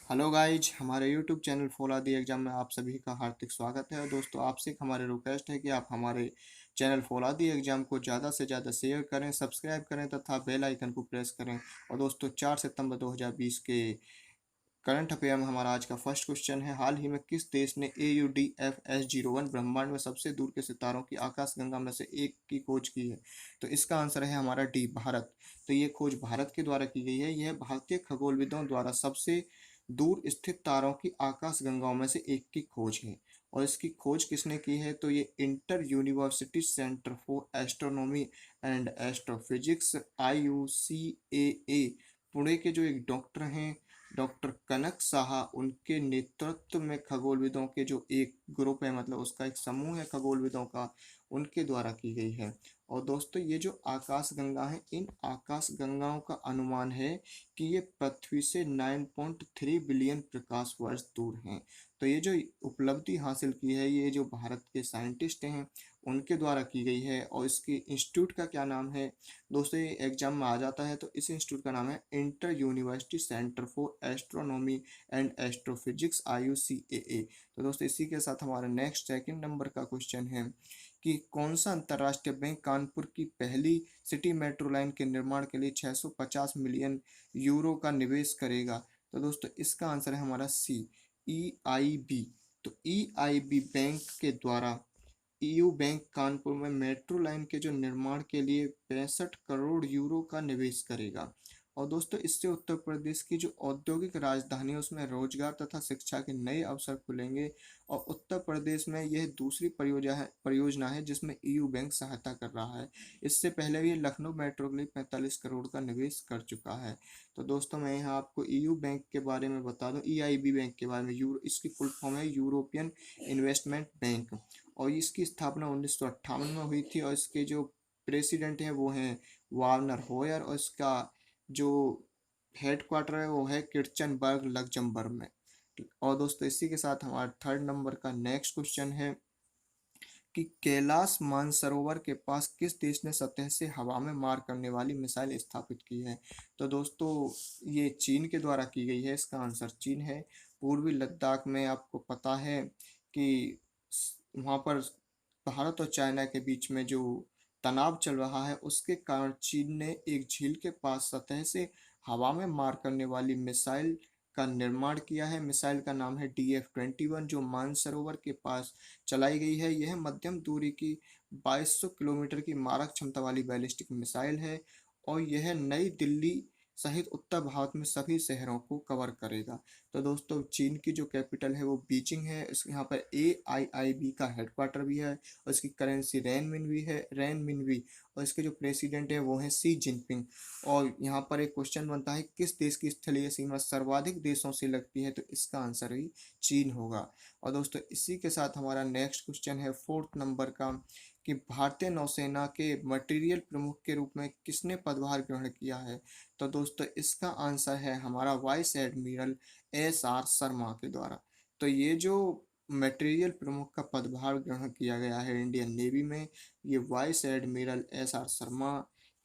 Hello guys, हमारे YouTube channel follow the exam में आप सभी का हार्दिक स्वागत है। और दोस्तों, आपसे एक हमारे रिक्वेस्ट है कि आप हमारे चैनल फॉलो दी एग्जाम को ज़्यादा से ज़्यादा शेयर करें, सब्सक्राइब करें तथा बेल आइकन को प्रेस करें। और दोस्तों, 4 सितंबर 2020 के करंट अफेयर में हमारा आज का फर्स्ट क्वेश्चन है, हाल ही में किस देश ने AUDFS-01 ब्रह्मांड में सबसे दूर के सितारों की आकाशगंगा में से एक की खोज की है? तो इसका आंसर है हमारा डी, भारत। तो ये खोज भारत के द्वारा की गई है। यह भारतीय खगोलविदों द्वारा सबसे दूर स्थित तारों की आकाशगंगाओं में से एक की खोज है। और इसकी खोज किसने की है? तो ये inter university centre for astronomy and astrophysics IUCAA Pune के जो एक डॉक्टर हैं, डॉक्टर कनक साहा, उनके नेतृत्व में खगोलविदों के जो एक ग्रुप है, मतलब उसका एक समूह है खगोलविदों का, उनके द्वारा की गई है। और दोस्तों, ये जो आकाश गंगा है, इन आकाश गंगाओं का अनुमान है कि ये पृथ्वी से 9.3 बिलियन प्रकाश वर्ष दूर हैं। तो ये जो उपलब्धि हासिल की है, ये जो भारत के साइंटिस्ट हैं उनके द्वारा की गई है। और इसके इंस्टीट्यूट का क्या नाम है? दोस्तों, ये एग्जाम में आ जाता है। तो इस इंस्टीट्यूट का नाम है inter university centre for astronomy and astrophysics IUCAA। तो दोस्तों, इसी के साथ हमारा नेक्स्ट सेकंड नंबर का क्वेश्चन है कि कौन सा अंतर्राष्ट्रीय बैंक कानपुर की पहली सिटी मेट्रो लाइन के निर्माण के लिए 650 मिलियन यूरो का निवेश करेगा? तो दोस्तों, इसका आंसर है हमारा सी, EIB। तो EIB बैंक के द्वारा EU बैंक कानपुर में मेट्रो लाइन के जो निर्माण के लिए 65 करोड़ यूरो का निवेश करेगा। और दोस्तों, इससे उत्तर प्रदेश की जो औद्योगिक राजधानी है उसमें रोजगार तथा शिक्षा के नए अवसर खुलेंगे। और उत्तर प्रदेश में यह दूसरी परियोजना है जिसमें EU बैंक सहायता कर रहा है। इससे पहले भी ये लखनऊ मेट्रो के लिए 45 करोड़ का निवेश कर चुका है। तो दोस्तों, मैं यहाँ आपको EU बैंक के बारे में बता दूं, EIB बैंक के बारे में। इसकी फुल फॉर्म है यूरोपियन इन्वेस्टमेंट बैंक। और इसकी स्थापना 1958 में हुई थी। और इसके जो प्रेसिडेंट हैं वो हैं वार्नर होयर। और इसका जो हेडक्वार्टर है वो है किर्चनबर्ग, लग्जमबर्ग में। और दोस्तों, इसी के साथ हमारा थर्ड नंबर का नेक्स्ट क्वेश्चन है कि कैलाश मानसरोवर के पास किस देश ने सतह से हवा में मार करने वाली मिसाइल स्थापित की है? तो दोस्तों, ये चीन के द्वारा की गई है। इसका आंसर चीन है। पूर्वी लद्दाख में आपको पता है कि वहाँ पर भारत और चाइना के बीच में जो तनाव चल रहा है, उसके कारण चीन ने एक झील के पास सतह से हवा में मार करने वाली मिसाइल का निर्माण किया है। मिसाइल का नाम है DF-21, जो मानसरोवर के पास चलाई गई है। यह मध्यम दूरी की 2200 किलोमीटर की मारक क्षमता वाली बैलिस्टिक मिसाइल है। और यह नई दिल्ली सहित उत्तर भारत में सभी शहरों को कवर करेगा। तो दोस्तों, चीन की जो कैपिटल है वो बीजिंग है। इस यहाँ पर AIIB का हेडक्वार्टर भी है। और इसकी करेंसी रेनमिनवी। और इसके जो प्रेसिडेंट है वो हैं सी जिनपिंग। और यहाँ पर एक क्वेश्चन बनता है, किस देश की स्थलीय सीमा सर्वाधिक देशों से लगती है? तो इसका आंसर ही चीन होगा। और दोस्तों, इसी के साथ हमारा नेक्स्ट क्वेश्चन है फोर्थ नंबर का कि भारतीय नौसेना के मटीरियल प्रमुख के रूप में किसने पदभार ग्रहण किया है? तो दोस्तों, इसका आंसर है हमारा वाइस एडमिरल SR शर्मा के द्वारा। तो ये जो मटेरियल प्रमुख का पदभार ग्रहण किया गया है इंडियन नेवी में, ये वाइस एडमिरल SR शर्मा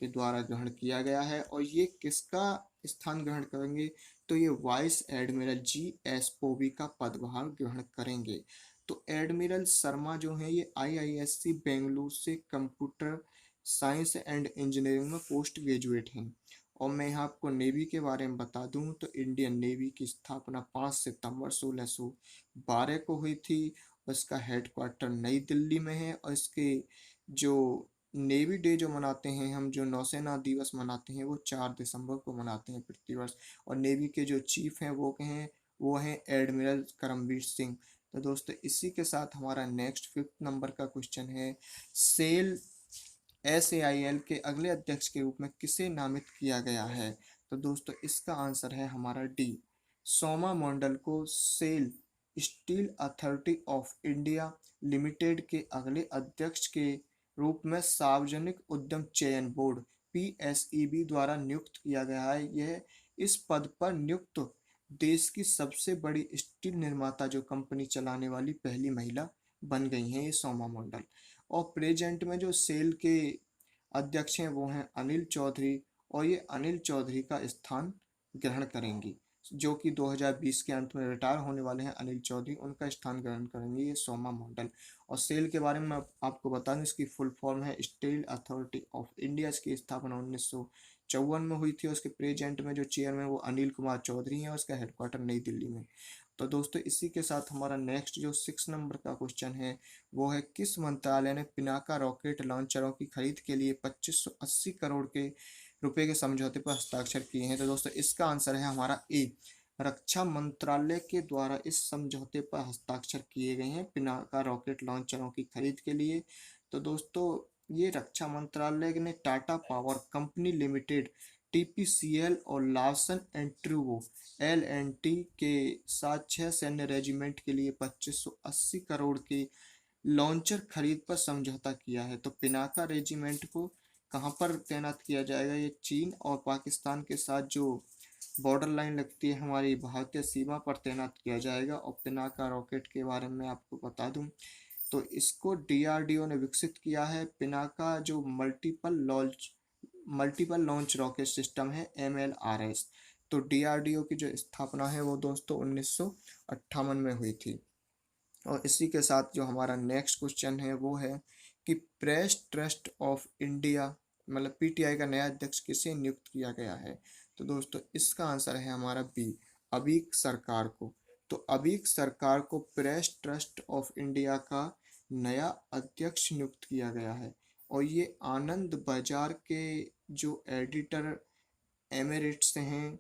के द्वारा ग्रहण किया गया है। और ये किसका स्थान ग्रहण करेंगे? तो ये वाइस एडमिरल GS पोवी का पदभार ग्रहण करेंगे। तो एडमिरल शर्मा जो हैं ये IISc बेंगलुरु से कंप्यूटर साइंस एंड इंजीनियरिंग में पोस्ट ग्रेजुएट हैं। और मैं यहाँ आपको नेवी के बारे में बता दूं तो इंडियन नेवी की स्थापना 5 सितंबर 1612 को हुई थी। और इसका हेडक्वार्टर नई दिल्ली में है। और इसके जो नेवी डे जो मनाते हैं हम, जो नौसेना दिवस मनाते हैं, वो 4 दिसंबर को मनाते हैं प्रतिवर्ष। और नेवी के जो चीफ हैं वो हैं एडमिरल करमबीर सिंह। तो दोस्तों, इसी के साथ हमारा नेक्स्ट फिफ्थ नंबर का क्वेश्चन है, सेल SAIL के अगले अध्यक्ष के रूप में किसे नामित किया गया है? तो दोस्तों, इसका आंसर है हमारा डी, सोमा मंडल को SAIL Steel Authority of India Limited के अगले अध्यक्ष के रूप में सार्वजनिक उद्यम चयन बोर्ड PSEB द्वारा नियुक्त किया गया है। यह इस पद पर नियुक्त देश की सबसे बड़ी स्टील निर्माता जो कंपनी चलाने वाली पहली महिला बन गई हैं, ये सोमा मंडल। और प्रेजेंट में जो सेल के अध्यक्ष हैं वो हैं अनिल चौधरी। और ये अनिल चौधरी का स्थान ग्रहण करेंगी। जो कि 2020 के अंत में रिटायर होने वाले हैं अनिल चौधरी, उनका स्थान ग्रहण करेंगे ये सोमा मंडल। और सेल के बारे में आपको बता दूं, इसकी फुल फॉर्म है स्टील अथॉरिटी ऑफ इंडिया। इसकी स्थापना 1954 में हुई थी और उसके प्रेजेंट में जो चेयरमैन वो अनिल कुमार चौधरी हैं और उसका हेडक्वार्टर नई दिल्ली में। तो दोस्तों इसी के साथ हमारा नेक्स्ट जो 6 नंबर का क्वेश्चन है वो है, किस मंत्रालय ने पिनाका रॉकेट लॉन्चरों की खरीद के लिए 2580 करोड़ के रुपए के समझौते पर हस्ताक्षर किए हैं? तो दोस्तों इसका आंसर है हमारा ए, रक्षा मंत्रालय के द्वारा इस समझौते पर हस्ताक्षर किए गए हैं पिनाका रॉकेट लॉन्चरों की खरीद के लिए। तो दोस्तों ये रक्षा मंत्रालय ने टाटा पावर कंपनी लिमिटेड टीपीसीएल और लार्सन एंड ट्रूबो एल&टी के साथ 6 सैन्य रेजिमेंट के लिए 2580 करोड़ के लॉन्चर खरीद पर समझौता किया है। तो पिनाका रेजिमेंट को कहाँ पर तैनात किया जाएगा? ये चीन और पाकिस्तान के साथ जो बॉर्डर लाइन लगती है हमारी भारतीय सीमा पर तैनात किया जाएगा। और पिनाका रॉकेट के बारे में आपको बता दूं, तो इसको डीआरडीओ ने विकसित किया है। पिनाका जो मल्टीपल लॉन्च रॉकेट सिस्टम है MLRS। तो डीआरडीओ की जो स्थापना है वो दोस्तों 1958 में हुई थी। और इसी के साथ जो हमारा नेक्स्ट क्वेश्चन है वो है कि प्रेस ट्रस्ट ऑफ इंडिया मतलब पीटीआई का नया अध्यक्ष किसे नियुक्त किया गया है? तो दोस्तों इसका आंसर है हमारा बी, अबीक सरकार को। तो अबीक सरकार को प्रेस ट्रस्ट ऑफ इंडिया का नया अध्यक्ष नियुक्त किया गया है। और ये आनंद बाजार के जो एडिटर एमेरिट्स हैं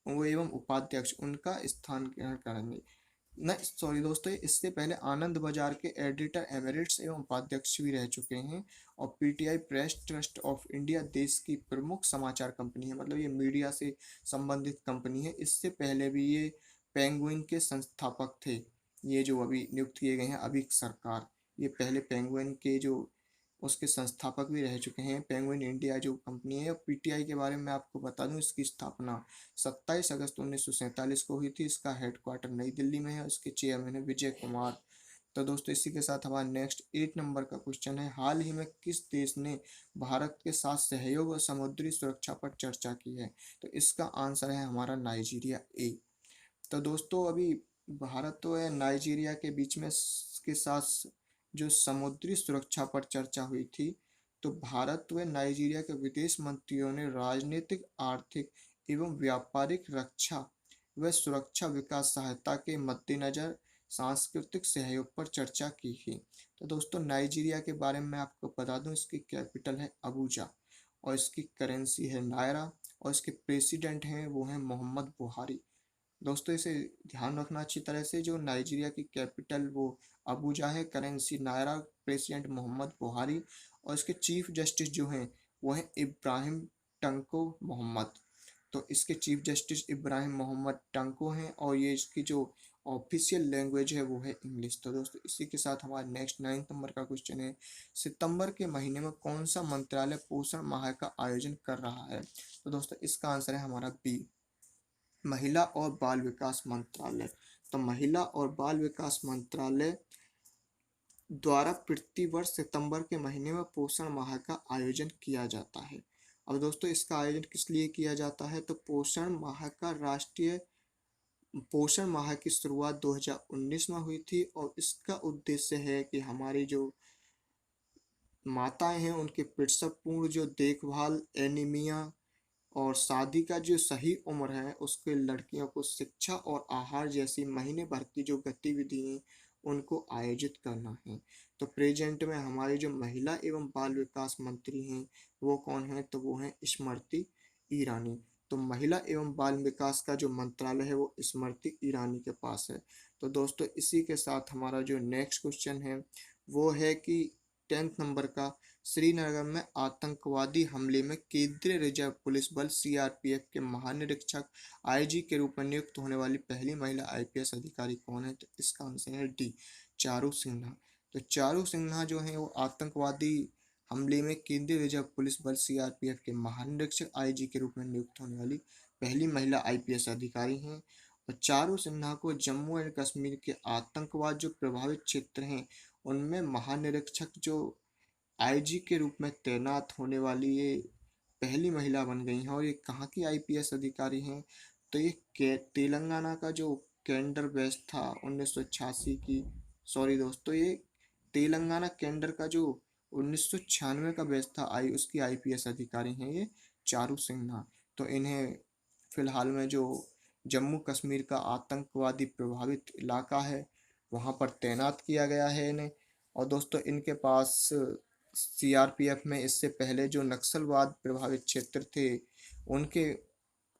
वो एवं उपाध्यक्ष उनका स्थान ग्रहण करेंगे। नहीं सॉरी दोस्तों, इससे पहले आनंद बाजार के एडिटर एमेरिट्स एवं उपाध्यक्ष भी रह चुके हैं। और PTI press trust of India देश की प्रमुख समाचार कंपनी है, मतलब ये मीडिया से संबंधित कंपनी है। इससे पहले भी ये पेंगुइन के संस्थापक थे। ये जो अभी नियुक्त किए गए हैं अभी सरकार, ये पहले पेंगुइन के जो उसके संस्थापक भी रह चुके हैं। पेंगुइन इंडिया जो कंपनी है। और पीटीआई के बारे में आपको बता दूं, इसकी स्थापना 27 अगस्त 1947 को हुई थी। इसका हेडक्वार्टर नई दिल्ली में है। इसके चेयरमैन है विजय कुमार। तो दोस्तों इसी के साथ हमारा नेक्स्ट 8 नंबर का क्वेश्चन है, हाल ही में किस देश ने भारत के साथ सहयोग और समुद्री सुरक्षा पर चर्चा की है? तो इसका आंसर है हमारा नाइजीरिया ए। तो दोस्तों अभी भारत व नाइजीरिया के बीच में के साथ जो समुद्री सुरक्षा पर चर्चा हुई थी, तो भारत व नाइजीरिया के विदेश मंत्रियों ने राजनीतिक, आर्थिक एवं व्यापारिक रक्षा व सुरक्षा विकास सहायता के मद्देनजर सांस्कृतिक सहयोग पर चर्चा की थी। तो दोस्तों नाइजीरिया के बारे में आपको बता दूं, इसकी कैपिटल है अबूजा और इसकी करेंसी है नायरा और इसके प्रेसिडेंट हैं वो हैं मोहम्मद बुहारी। दोस्तों इसे ध्यान रखना अच्छी तरह से, जो नाइजीरिया की कैपिटल वो अबूजा है, करेंसी नायरा, प्रेसिडेंट मोहम्मद बुहारी और इसके चीफ जस्टिस जो हैं वो हैं इब्राहिम टंको मोहम्मद। तो इसके चीफ जस्टिस इब्राहिम मोहम्मद टंको हैं और ये इसकी जो ऑफिशियल लैंग्वेज है वो है इंग्लिश। तो दोस्तों इसी के साथ हमारा नेक्स्ट 9 नंबर का क्वेश्चन है, सितंबर के महीने में कौन सा मंत्रालय पोषण माह का आयोजन कर रहा है? तो दोस्तों इसका आंसर है हमारा बी, महिला और बाल विकास मंत्रालय। तो महिला और बाल विकास मंत्रालय द्वारा प्रतिवर्ष सितंबर के महीने में पोषण माह का आयोजन किया जाता है। अब दोस्तों इसका आयोजन किस लिए किया जाता है? तो पोषण माह का राष्ट्रीय पोषण माह की शुरुआत 2019 में हुई थी और इसका उद्देश्य है कि हमारी जो माताएं हैं उनके प्रसवपूर्व जो देखभाल, एनीमिया और शादी का जो सही उम्र है उसके लड़कियों को शिक्षा और आहार जैसी महीने भर की जो गतिविधि हैं उनको आयोजित करना है। तो प्रेजेंट में हमारी जो महिला एवं बाल विकास मंत्री हैं वो कौन है? तो वो हैं स्मृति ईरानी। तो महिला एवं बाल विकास का जो मंत्रालय है वो स्मृति ईरानी के पास है। तो दोस्तों इसी के साथ हमारा जो नेक्स्ट क्वेश्चन है वो है कि 10 नंबर का, श्रीनगर में आतंकवादी हमले में केंद्रीय रिजर्व पुलिस बल सीआरपीएफ के महानिरीक्षक आईजी के रूप में नियुक्त होने वाली पहली महिला आईपीएस अधिकारी कौन है? तो इसका आंसर है डी, चारू सिन्हा। तो चारू सिन्हा जो है वो आतंकवादी हमले में केंद्रीय रिजर्व पुलिस बल सीआरपीएफ के महानिरीक्षक आईजी के रूप में नियुक्त होने वाली पहली महिला आईपीएस अधिकारी हैं। और चारू सिन्हा को जम्मू एंड कश्मीर के आतंकवाद जो प्रभावित क्षेत्र हैं उनमें महानिरीक्षक जो आईजी के रूप में तैनात होने वाली ये पहली महिला बन गई हैं। और ये कहाँ की आईपीएस अधिकारी हैं? तो ये तेलंगाना का जो कैंडर बैच था 1986 की, सॉरी दोस्तों, ये तेलंगाना कैंडर का जो 1996 का बैच था, उसकी आईपीएस अधिकारी हैं ये चारू सिन्हा। तो इन्हें फिलहाल में जो जम्मू कश्मीर का आतंकवादी प्रभावित इलाका है वहाँ पर तैनात किया गया है इन्हें। और दोस्तों इनके पास सीआरपीएफ में इससे पहले जो नक्सलवाद प्रभावित क्षेत्र थे उनके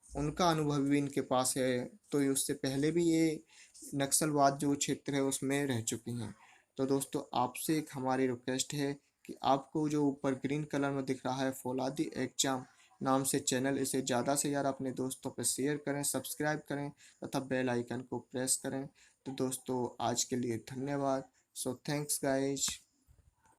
उनका अनुभव भी इनके पास है। तो ये उससे पहले भी ये नक्सलवाद जो क्षेत्र है उसमें रह चुकी हैं। तो दोस्तों आपसे एक हमारी रिक्वेस्ट है कि आपको जो ऊपर ग्रीन कलर में दिख रहा है फौलादी एग्जाम नाम से चैनल, इसे ज़्यादा से ज़्यादा अपने दोस्तों पर शेयर करें, सब्सक्राइब करें तथा बेल आइकन को प्रेस करें। तो दोस्तों आज के लिए धन्यवाद। So thanks guys.